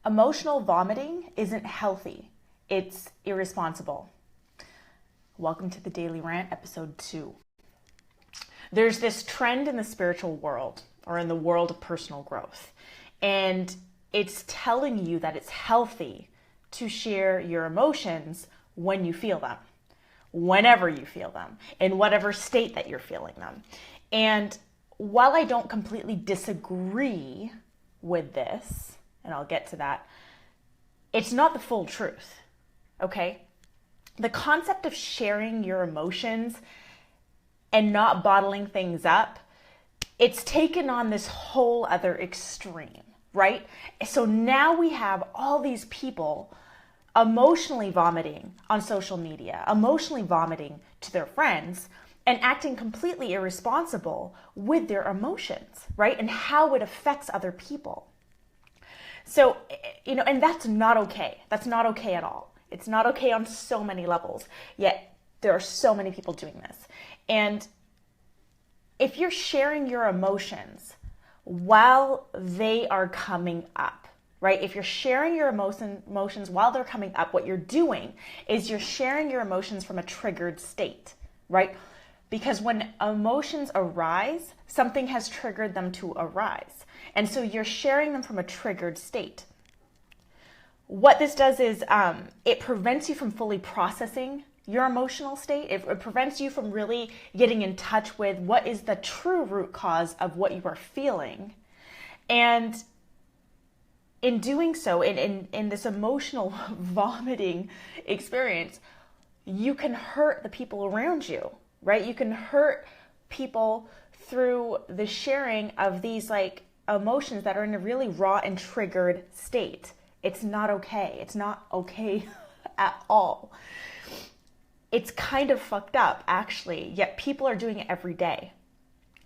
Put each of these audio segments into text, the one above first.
Emotional vomiting isn't healthy. It's irresponsible. Welcome to the Daily Rant, episode 2. There's this trend in the spiritual world, or in the world of personal growth, and it's telling you that it's healthy to share your emotions when you feel them, whenever you feel them, in whatever state that you're feeling them. And while I don't completely disagree with this, and I'll get to that, it's not the full truth, okay? The concept of sharing your emotions and not bottling things up, it's taken on this whole other extreme, right? So now we have all these people emotionally vomiting on social media, emotionally vomiting to their friends, and acting completely irresponsible with their emotions, right? And how it affects other people. So, and that's not okay. That's not okay at all. It's not okay on so many levels, yet there are so many people doing this. And if you're sharing your emotions while they are coming up, right? If you're sharing your emotions while they're coming up, what you're doing is you're sharing your emotions from a triggered state, right? Because when emotions arise, something has triggered them to arise. And so you're sharing them from a triggered state. What this does is it prevents you from fully processing your emotional state. It prevents you from really getting in touch with what is the true root cause of what you are feeling. And in doing so, in this emotional vomiting experience, you can hurt the people around you, right? You can hurt people through the sharing of these emotions that are in a really raw and triggered state. It's not okay. It's not okay at all. It's kind of fucked up, actually, yet people are doing it every day.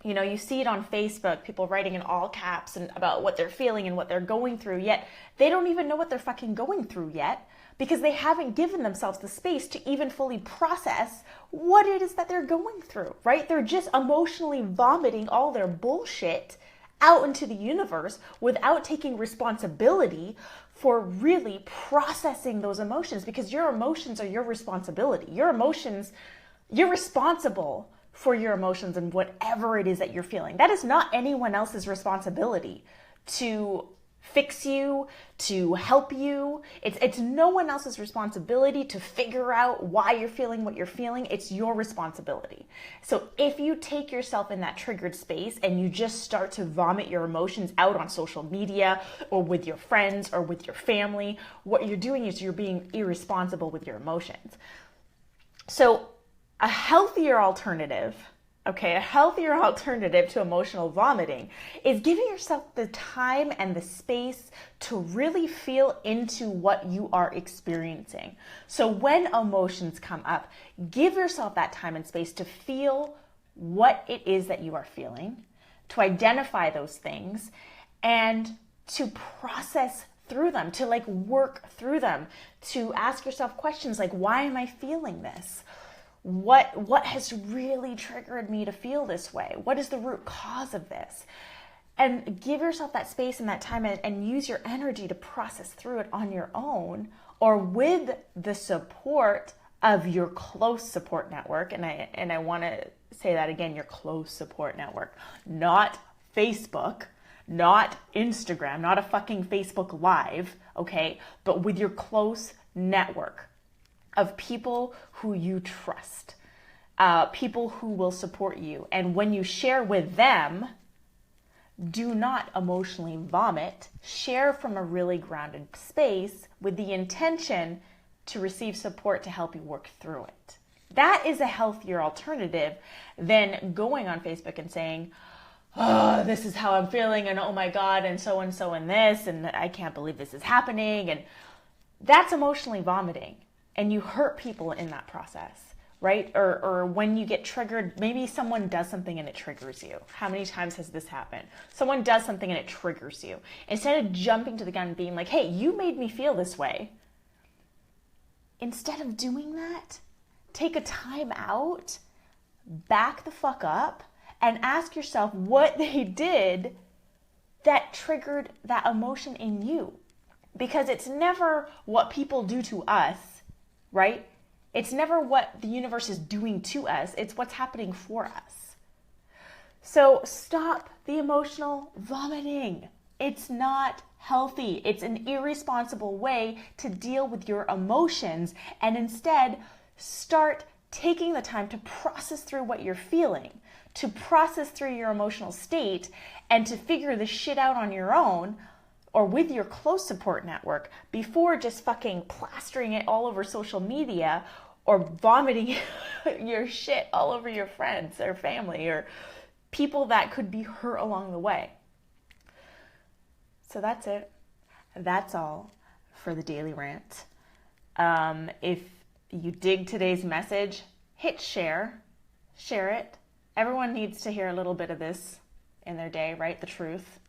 You see it on Facebook, people writing in all caps and about what they're feeling and what they're going through, yet they don't even know what they're fucking going through yet because they haven't given themselves the space to even fully process what it is that they're going through, right? They're just emotionally vomiting all their bullshit out into the universe without taking responsibility for really processing those emotions, because your emotions are your responsibility. You're responsible for your emotions and whatever it is that you're feeling. That is not anyone else's responsibility to fix you, to help you. It's no one else's responsibility to figure out why you're feeling what you're feeling. It's your responsibility. So if you take yourself in that triggered space and you just start to vomit your emotions out on social media or with your friends or with your family, what you're doing is you're being irresponsible with your emotions. So a healthier alternative to emotional vomiting is giving yourself the time and the space to really feel into what you are experiencing. So when emotions come up, give yourself that time and space to feel what it is that you are feeling, to identify those things, and to process through them, to work through them, to ask yourself questions like, why am I feeling this? What has really triggered me to feel this way? What is the root cause of this? And give yourself that space and that time and use your energy to process through it on your own or with the support of your close support network. And I want to say that again, your close support network, not Facebook, not Instagram, not a fucking Facebook Live, okay? But with your close network of people who you trust, people who will support you. And when you share with them, do not emotionally vomit. Share from a really grounded space with the intention to receive support to help you work through it. That is a healthier alternative than going on Facebook and saying, oh, this is how I'm feeling, and oh my God, and so and this, and I can't believe this is happening. And that's emotionally vomiting. And you hurt people in that process, right? Or when you get triggered, maybe someone does something and it triggers you. How many times has this happened? Someone does something and it triggers you. Instead of jumping to the gun and being like, hey, you made me feel this way. Instead of doing that, take a time out, back the fuck up, and ask yourself what they did that triggered that emotion in you. because it's never what people do to us, right? It's never what the universe is doing to us. It's what's happening for us. So stop the emotional vomiting. It's not healthy. It's an irresponsible way to deal with your emotions, and instead start taking the time to process through what you're feeling, to process through your emotional state, and to figure this shit out on your own or with your close support network before just fucking plastering it all over social media or vomiting your shit all over your friends or family or people that could be hurt along the way. So that's it. That's all for the Daily Rant. If you dig today's message, hit share. Share it. Everyone needs to hear a little bit of this in their day, right? The truth.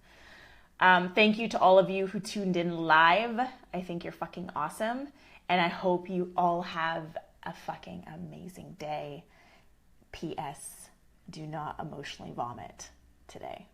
Thank you to all of you who tuned in live. I think you're fucking awesome. And I hope you all have a fucking amazing day. P.S. Do not emotionally vomit today.